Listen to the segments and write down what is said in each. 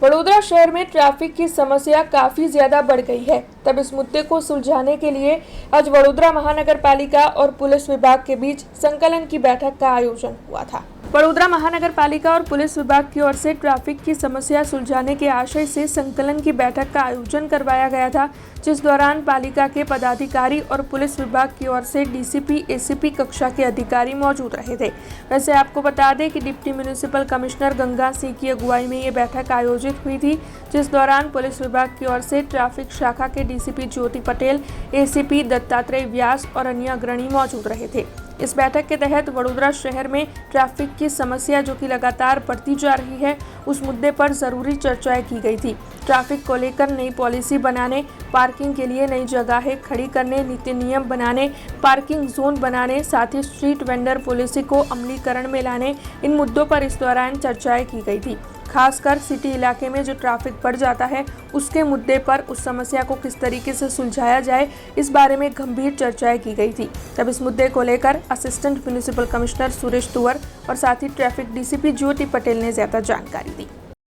वडोदरा शहर में ट्रैफिक की समस्या काफी ज्यादा बढ़ गई है। तब इस मुद्दे को सुलझाने के लिए आज वडोदरा महानगर पालिका और पुलिस विभाग के बीच संकलन की बैठक का आयोजन हुआ था। वडोदरा महानगर पालिका और पुलिस विभाग की ओर से ट्रैफिक की समस्या सुलझाने के आशय से संकलन की बैठक का आयोजन करवाया गया था, जिस दौरान पालिका के पदाधिकारी और पुलिस विभाग की ओर से डीसीपी, एसीपी कक्षा के अधिकारी मौजूद रहे थे। वैसे आपको बता दें कि deputy municipal commissioner Ganga Singh की अगुवाई में ये बैठक आयोजित हुई थी, जिस दौरान पुलिस विभाग की ओर से ट्रैफिक शाखा के डीसीपी ज्योति पटेल, एसीपी दत्तात्रेय व्यास और अन्य अग्रणी मौजूद रहे थे। इस बैठक के तहत वडोदरा शहर में ट्रैफिक की समस्या जो कि लगातार बढ़ती जा रही है, उस मुद्दे पर जरूरी चर्चाएं की गई थी। ट्रैफिक को लेकर नई पॉलिसी बनाने, पार्किंग के लिए नई जगहें खड़ी करने, नीति नियम बनाने, पार्किंग जोन बनाने, साथ ही स्ट्रीट वेंडर पॉलिसी को अमलीकरण में लाने, इन मुद्दों पर इस दौरान चर्चाएं की गई थी। खासकर सिटी इलाके में जो ट्रैफिक बढ़ जाता है, उसके मुद्दे पर उस समस्या को किस तरीके से सुलझाया जाए, इस बारे में गंभीर चर्चाएं की गई थी। तब इस मुद्दे को लेकर असिस्टेंट म्युनिसिपल कमिश्नर सुरेश तुवर और साथ ही ट्रैफिक डीसीपी ज्योति पटेल ने ज्यादा जानकारी दी।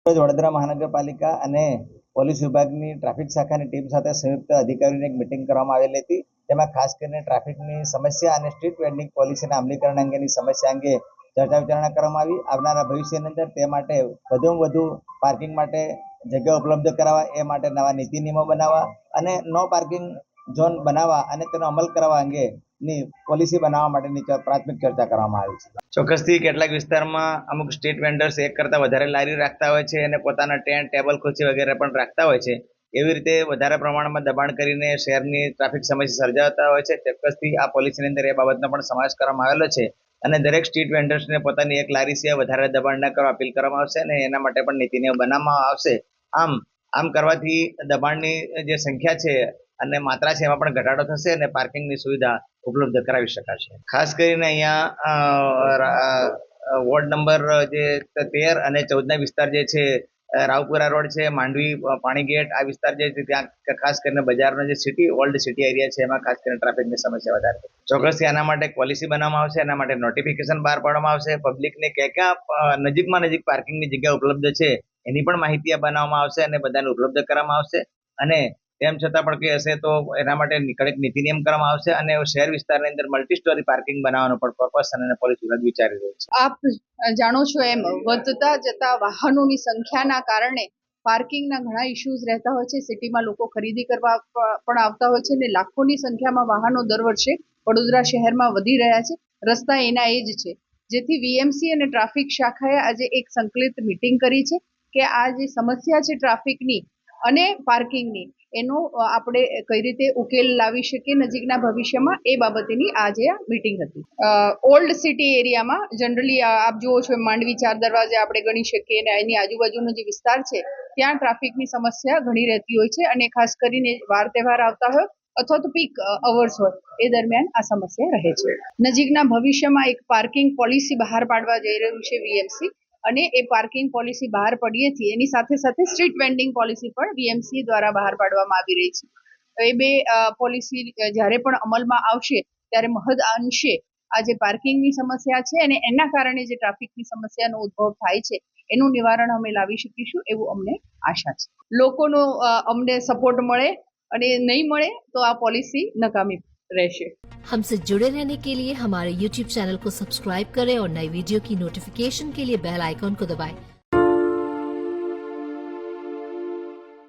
वडोदरा महानगरपालिका અને પોલીસ વિભાગની ટ્રાફિક શાખાની ટીમ સાથે સંયુક્ત અધિકારીઓની એક મીટિંગ કરવામાં આવેલી હતી, તેમાં ખાસ કરીને ટ્રાફિકની સમસ્યા અને સ્ટ્રીટ વેન્ડિંગ પોલિસીના અમલીકરણ અંગેની સમસ્યા અંગે ચર્ચા વિચારણા કરવામાં આવી। આવનારા ભવિષ્યની અંદર તે માટે વધુમાં વધુ પાર્કિંગ માટે જગ્યા ઉપલબ્ધ કરાવવા, એ માટે નવા નીતિ નિયમો બનાવવા અને નો પાર્કિંગ ઝોન બનાવવા અને તેનો અમલ કરવા અંગેની પોલિસી બનાવવા માટેની પ્રાથમિક ચર્ચા કરવામાં આવી છે। ચોક્કસથી કેટલાક વિસ્તારમાં અમુક સ્ટ્રીટ વેન્ડર્સ એક કરતાં વધારે લારી રાખતા હોય છે અને પોતાના ટેન્ટ, ટેબલ, ખુરશી વગેરે પણ રાખતા હોય છે। એવી રીતે વધારે પ્રમાણમાં દબાણ કરીને શહેરની ટ્રાફિક સમસ્યા સર્જાતા હોય છે। ચોક્કસથી આ પોલિસીની અંદર એ બાબતનો પણ સમાવેશ કરવામાં આવેલો છે અને દરેક સ્ટ્રીટ વેન્ડર્સને પોતાની એક લારી સિવાય વધારે દબાણ ન કરવા અપીલ કરવામાં આવશે અને એના માટે પણ નીતિ નિયમ બનાવવામાં આવશે। આમ કરવાથી દબાણની જે સંખ્યા છે અને માત્રા છે એમાં પણ ઘટાડો થશે અને પાર્કિંગની સુવિધા ઉપલબ્ધ કરાવી શકાશે। ખાસ કરીને અહીંયા વોર્ડ નંબર જે 13 અને 14 ના વિસ્તાર જે છે, રાવપુરા રોડ છે, માંડવી પાણી ગેટ, આ વિસ્તાર જે છે ત્યાં ખાસ કરીને બજારનો જે સિટી ઓલ્ડ સિટી એરિયા છે એમાં ખાસ કરીને ટ્રાફિકની સમસ્યા વધારે છે। ચોક્કસથી આના માટે એક પોલિસી બનાવવામાં આવશે, એના માટે નોટિફિકેશન બહાર પાડવામાં આવશે, પબ્લિકને ક્યાં નજીકમાં નજીક પાર્કિંગની જગ્યા ઉપલબ્ધ છે એની પણ માહિતી બનાવવામાં આવશે અને બધાને ઉપલબ્ધ કરવામાં આવશે। અને તેમ છતાં પણ કંઈ હશે તો એના માટે કડક નીતિ નિયમ કરવામાં આવશે અને શહેર વિસ્તારની અંદર મલ્ટી સ્ટોરી પાર્કિંગ બનાવવાનો પણ પ્રપોઝલ અને પોલિસી વિભાગ વિચારી રહ્યું છે। આપ જાણો છો એમ વધતા જતા વાહનોની સંખ્યાના કારણે પાર્કિંગના ઘણા ઇશ્યુઝ રહેતા હોય છે। સિટીમાં લોકો ખરીદી કરવા પણ આવતા હોય છે અને લાખોની સંખ્યામાં વાહનો દર વર્ષે વડોદરા શહેરમાં વધી રહ્યા છે। રસ્તા એના એ જ છે, જેથી વીએમસી અને ટ્રાફિક શાખાએ આજે એક સંકલિત મીટિંગ કરી છે કે આ જે સમસ્યા છે ટ્રાફિકની અને પાર્કિંગની, એનો આપણે કઈ રીતે ઉકેલ લાવી શકીએ નજીકના ભવિષ્યમાં, એ બાબતેની આજે આ મીટિંગ હતી। ઓલ્ડ સિટી એરિયામાં જનરલી આપ જુઓ છો માંડવી 4 દરવાજા આપણે ગણી શકીએ અને એની આજુબાજુનો જે વિસ્તાર છે ત્યાં ટ્રાફિકની સમસ્યા ઘણી રહેતી હોય છે અને ખાસ કરીને વાર તહેવાર આવતા હોય અથવા તો પીક અવર્સ હોય એ દરમિયાન આ સમસ્યા રહે છે। નજીકના ભવિષ્યમાં એક પાર્કિંગ પોલિસી બહાર પાડવા જઈ રહ્યું છે વીએમસી અને એ પાર્કિંગ પોલિસી બહાર પડીએથી એની સાથે સાથે સ્ટ્રીટ વેન્ડિંગ પોલિસી પણ વીએમસી દ્વારા બહાર પાડવામાં આવી રહી છે। એ બે પોલિસી જ્યારે પણ અમલમાં આવશે ત્યારે મહદ અંશે આ જે પાર્કિંગની સમસ્યા છે અને એના કારણે જે ટ્રાફિકની સમસ્યાનો ઉદ્ભવ થાય છે એનું નિવારણ અમે લાવી શકીશું એવું અમને આશા છે। લોકોનો અમને સપોર્ટ મળે અને નહીં મળે તો આ પોલિસી નકામી રહેશે। हमसे जुड़े रहने के लिए हमारे YouTube चैनल को सब्सक्राइब करें और नई वीडियो की नोटिफिकेशन के लिए बेल आइकॉन को दबाएं।